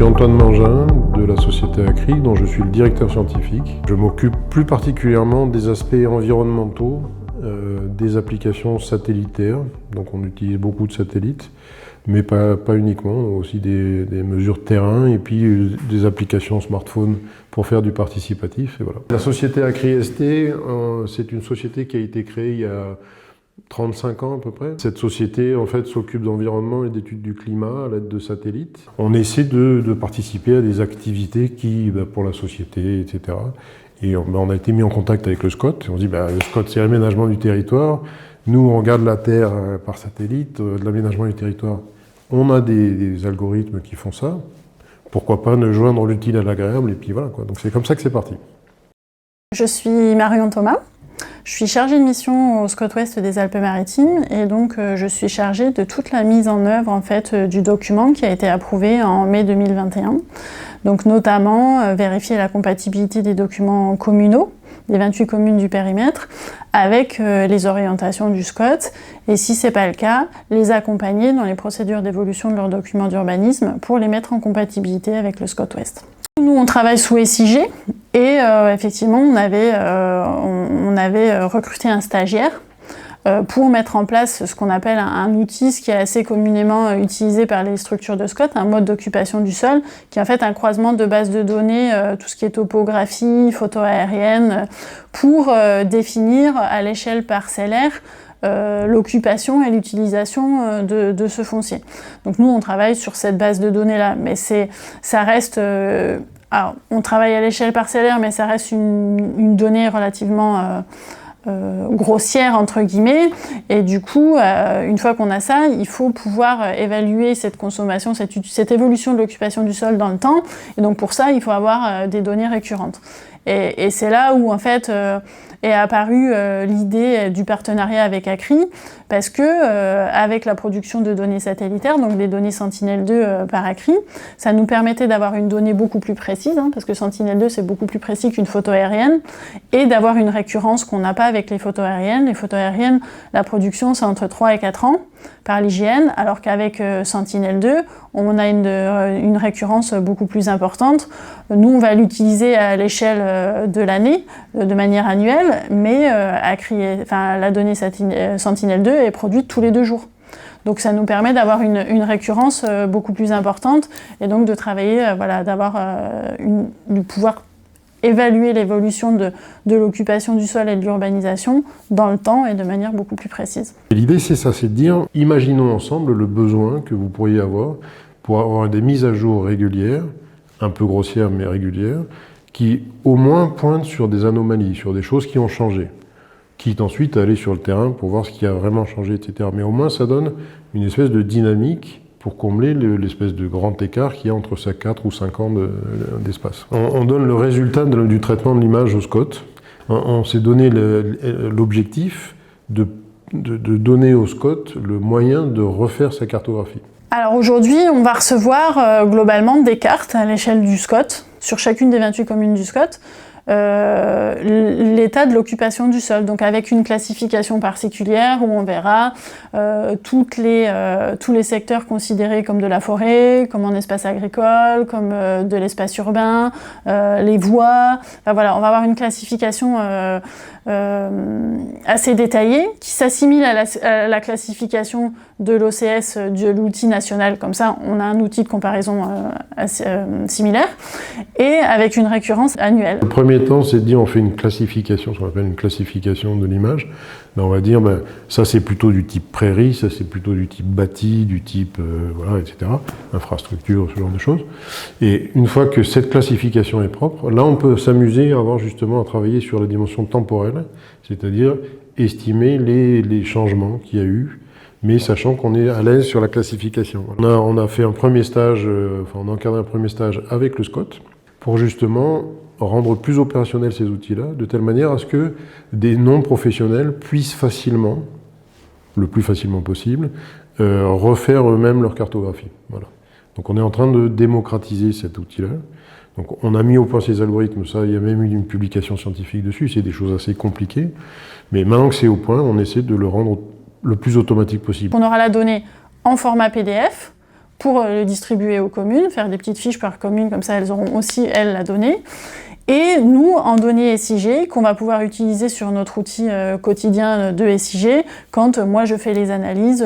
suis Antoine Mangin de la société Acri, dont je suis le directeur scientifique. Je m'occupe plus particulièrement des aspects environnementaux, des applications satellitaires, donc on utilise beaucoup de satellites, mais pas uniquement, aussi des mesures terrain et puis des applications smartphone pour faire du participatif. Et voilà. La société Acri ST, c'est une société qui a été créée il y a 35 ans à peu près. Cette société en fait s'occupe d'environnement et d'études du climat à l'aide de satellites. On essaie de participer à des activités qui, pour la société, etc. Et on a été mis en contact avec le SCOT. On se dit, le SCOT c'est l'aménagement du territoire. Nous on regarde la Terre par satellite, de l'aménagement du territoire. On a des algorithmes qui font ça. Pourquoi pas ne joindre l'utile à l'agréable, et puis voilà quoi. Donc c'est comme ça que c'est parti. Je suis Marion Thomas. Je suis chargée de mission au SCOT Ouest des Alpes-Maritimes et donc je suis chargée de toute la mise en œuvre en fait, du document qui a été approuvé en mai 2021. Donc notamment vérifier la compatibilité des documents communaux, des 28 communes du périmètre, avec les orientations du SCOT et si ce n'est pas le cas, les accompagner dans les procédures d'évolution de leurs documents d'urbanisme pour les mettre en compatibilité avec le SCOT Ouest. Nous, on travaille sous SIG et effectivement, on avait recruté un stagiaire pour mettre en place ce qu'on appelle un outil, ce qui est assez communément utilisé par les structures de SCOT, un mode d'occupation du sol, qui est en fait un croisement de bases de données, tout ce qui est topographie, photo aérienne, pour définir à l'échelle parcellaire l'occupation et l'utilisation de ce foncier. Donc nous, on travaille sur cette base de données-là, mais ça reste... alors, on travaille à l'échelle parcellaire, mais ça reste une donnée relativement grossière, entre guillemets, et du coup, une fois qu'on a ça, il faut pouvoir évaluer cette consommation, cette évolution de l'occupation du sol dans le temps, et donc pour ça, il faut avoir des données récurrentes. Et c'est là où, en fait, est apparue l'idée du partenariat avec Acri, parce que avec la production de données satellitaires, donc des données Sentinel-2 par Acri, ça nous permettait d'avoir une donnée beaucoup plus précise, parce que Sentinel-2 c'est beaucoup plus précis qu'une photo aérienne, et d'avoir une récurrence qu'on n'a pas avec les photos aériennes. Les photos aériennes, la production c'est entre 3 et 4 ans par l'IGN, alors qu'avec Sentinel-2, on a une récurrence beaucoup plus importante. Nous, on va l'utiliser à l'échelle de l'année, de manière annuelle, mais la donnée Sentinel-2 est produite tous les 2 jours. Donc ça nous permet d'avoir une récurrence beaucoup plus importante et donc de travailler, de pouvoir évaluer l'évolution de l'occupation du sol et de l'urbanisation dans le temps et de manière beaucoup plus précise. L'idée c'est ça, c'est de dire, imaginons ensemble le besoin que vous pourriez avoir pour avoir des mises à jour régulières, un peu grossières mais régulières, qui au moins pointent sur des anomalies, sur des choses qui ont changé, quitte ensuite à aller sur le terrain pour voir ce qui a vraiment changé, etc. Mais au moins ça donne une espèce de dynamique pour combler l'espèce de grand écart qu'il y a entre 4 ou 5 ans d'espace. On donne le résultat du traitement de l'image au SCOT. On s'est donné l'objectif de donner au SCOT le moyen de refaire sa cartographie. Alors aujourd'hui, on va recevoir globalement des cartes à l'échelle du SCOT, sur chacune des 28 communes du SCOT, l'état de l'occupation du sol, donc avec une classification particulière où on verra tous les secteurs considérés comme de la forêt, comme un espace agricole, comme de l'espace urbain, les voies. Enfin, voilà, on va avoir une classification assez détaillée qui s'assimile à la classification de l'OCS, de l'outil national. Comme ça, on a un outil de comparaison assez similaire et avec une récurrence annuelle. Le premier temps, c'est de dire on fait une classification, ce qu'on appelle une classification de l'image. On va dire ça c'est plutôt du type prairie, ça c'est plutôt du type bâti, du type etc. Infrastructure, ce genre de choses. Et une fois que cette classification est propre, là on peut s'amuser à travailler sur la dimension temporelle, c'est-à-dire estimer les changements qu'il y a eu, mais sachant qu'on est à l'aise sur la classification. On a fait un premier stage, on a encadré un premier stage avec le SCOT pour justement rendre plus opérationnels ces outils-là, de telle manière à ce que des non-professionnels puissent facilement, le plus facilement possible, refaire eux-mêmes leur cartographie. Voilà. Donc on est en train de démocratiser cet outil-là. Donc on a mis au point ces algorithmes, ça, il y a même eu une publication scientifique dessus, c'est des choses assez compliquées. Mais maintenant que c'est au point, on essaie de le rendre le plus automatique possible. On aura la donnée en format PDF, pour le distribuer aux communes, faire des petites fiches par commune, comme ça elles auront aussi, elles, la donnée. Et nous, en données SIG, qu'on va pouvoir utiliser sur notre outil quotidien de SIG, quand moi je fais les analyses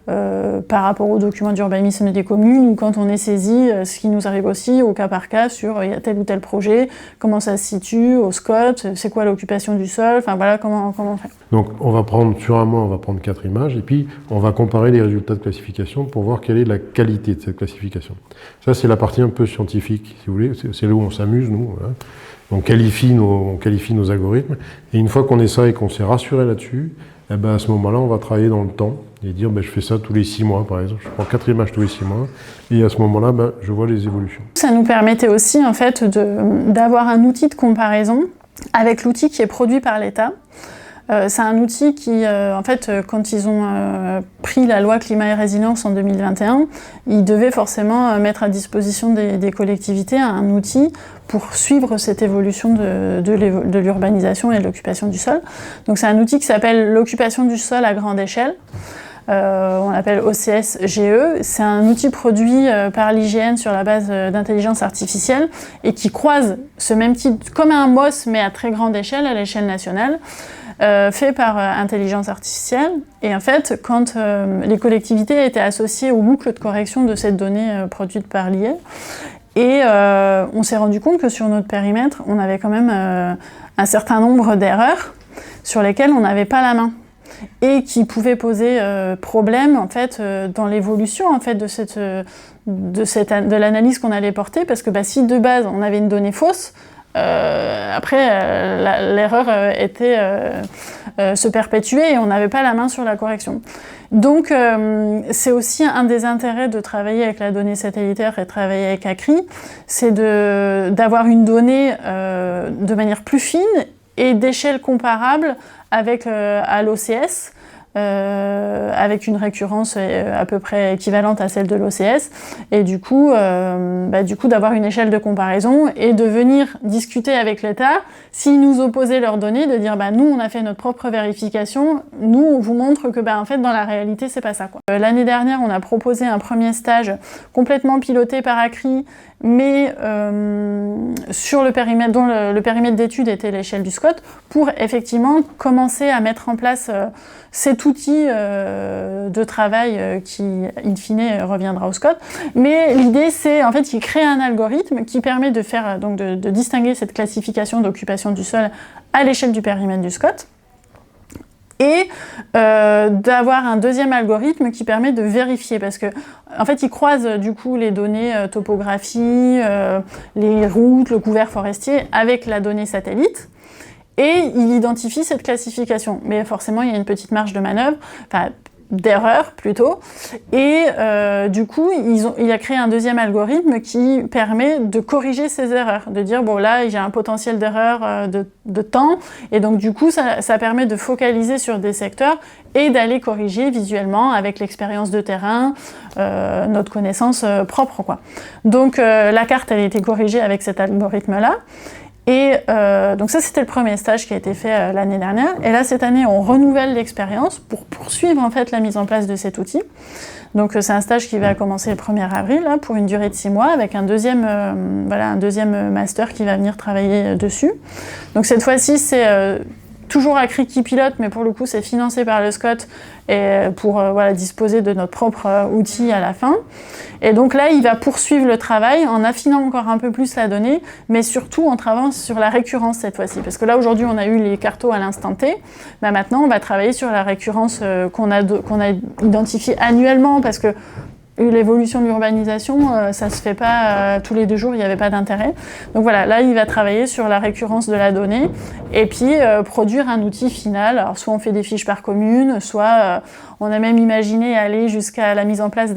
par rapport aux documents d'urbanisme des communes, ou quand on est saisi, ce qui nous arrive aussi au cas par cas sur il y a tel ou tel projet, comment ça se situe, au SCOT, c'est quoi l'occupation du sol, enfin voilà comment on fait. Donc on va prendre, sur un mois, on va prendre 4 images, et puis on va comparer les résultats de classification pour voir quelle est la qualité de cette classification. Ça, c'est la partie un peu scientifique, si vous voulez, c'est là où on s'amuse, nous. Hein. On qualifie nos algorithmes, et une fois qu'on est ça et qu'on s'est rassuré là-dessus, eh ben à ce moment-là, on va travailler dans le temps et dire je fais ça tous les 6 mois, par exemple. Je prends 4 images tous les 6 mois, et à ce moment-là, je vois les évolutions. Ça nous permettait aussi en fait d'avoir un outil de comparaison avec l'outil qui est produit par l'État. C'est un outil qui, en fait, quand ils ont pris la loi climat et résilience en 2021, ils devaient forcément mettre à disposition des collectivités un outil pour suivre cette évolution de l'urbanisation et de l'occupation du sol. Donc c'est un outil qui s'appelle l'occupation du sol à grande échelle. On l'appelle OCS-GE. C'est un outil produit par l'IGN sur la base d'intelligence artificielle et qui croise ce même type, comme un MOS mais à très grande échelle, à l'échelle nationale. Fait par intelligence artificielle. Et en fait, quand les collectivités étaient associées aux boucles de correction de cette donnée produite par l'IA, et on s'est rendu compte que sur notre périmètre, on avait quand même un certain nombre d'erreurs sur lesquelles on n'avait pas la main et qui pouvaient poser problème en fait dans l'évolution en fait de l'analyse qu'on allait porter, parce que si de base on avait une donnée fausse, après, l'erreur se perpétuait et on n'avait pas la main sur la correction. Donc, c'est aussi un des intérêts de travailler avec la donnée satellitaire et de travailler avec ACRI, c'est d'avoir une donnée de manière plus fine et d'échelle comparable avec à l'OCS, avec une récurrence à peu près équivalente à celle de l'OCS, et du coup d'avoir une échelle de comparaison et de venir discuter avec l'État, s'ils nous opposaient leurs données, de dire nous on a fait notre propre vérification, nous on vous montre que en fait dans la réalité c'est pas ça quoi. L'année dernière on a proposé un premier stage complètement piloté par ACRI, mais sur le périmètre dont le périmètre d'étude était l'échelle du SCOT, pour effectivement commencer à mettre en place cet outil de travail qui, in fine, reviendra au SCOT. Mais l'idée, c'est en fait qu'il crée un algorithme qui permet de faire de distinguer cette classification d'occupation du sol à l'échelle du périmètre du SCOT, et d'avoir un deuxième algorithme qui permet de vérifier, parce que en fait il croise du coup les données topographie, les routes, le couvert forestier avec la donnée satellite, et il identifie cette classification. Mais forcément il y a une petite marge de manœuvre, d'erreur plutôt, et du coup il a créé un deuxième algorithme qui permet de corriger ces erreurs, de dire là j'ai un potentiel d'erreur de temps, et donc du coup ça permet de focaliser sur des secteurs et d'aller corriger visuellement avec l'expérience de terrain, notre connaissance propre quoi. Donc la carte elle a été corrigée avec cet algorithme là. Et donc ça, c'était le premier stage qui a été fait l'année dernière. Et là, cette année, on renouvelle l'expérience pour poursuivre en fait la mise en place de cet outil. Donc c'est un stage qui va commencer le 1er avril, là, pour une durée de 6 mois, avec un deuxième master qui va venir travailler dessus. Donc cette fois-ci, c'est toujours ACRI qui pilote, mais pour le coup, c'est financé par le SCOT et pour disposer de notre propre outil à la fin. Et donc là, il va poursuivre le travail en affinant encore un peu plus la donnée, mais surtout en travaillant sur la récurrence cette fois-ci. Parce que là, aujourd'hui, on a eu les cartos à l'instant T. Maintenant, on va travailler sur la récurrence qu'on a identifiée annuellement, parce que l'évolution de l'urbanisation, ça se fait pas tous les 2 jours, il n'y avait pas d'intérêt. Donc voilà, là il va travailler sur la récurrence de la donnée et puis produire un outil final. Alors soit on fait des fiches par commune, soit on a même imaginé aller jusqu'à la mise en place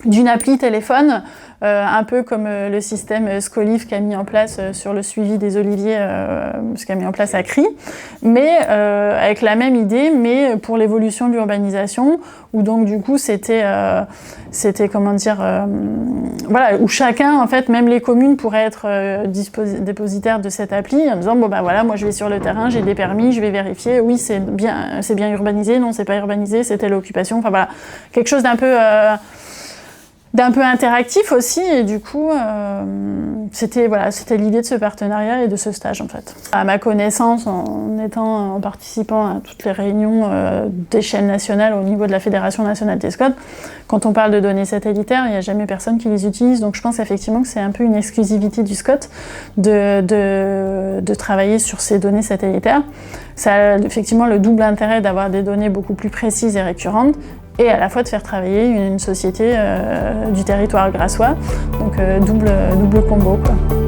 d'une appli téléphone, un peu comme le système Scolif qu'a mis en place sur le suivi des oliviers, ce qu'a mis en place ACRI, mais avec la même idée, mais pour l'évolution de l'urbanisation, où donc du coup c'était où chacun, en fait, même les communes pourraient être dépositaires de cette appli, en disant moi je vais sur le terrain, j'ai des permis, je vais vérifier, oui c'est bien urbanisé, non c'est pas urbanisé, c'est telle occupation, quelque chose d'un peu d'un peu interactif aussi, et du coup, c'était l'idée de ce partenariat et de ce stage en fait. À ma connaissance, en participant à toutes les réunions d'échelle nationale au niveau de la Fédération nationale des SCOT, quand on parle de données satellitaires, il n'y a jamais personne qui les utilise, donc je pense effectivement que c'est un peu une exclusivité du SCOT de travailler sur ces données satellitaires. Ça a effectivement le double intérêt d'avoir des données beaucoup plus précises et récurrentes, et à la fois de faire travailler une société du territoire grassois, donc double combo, quoi.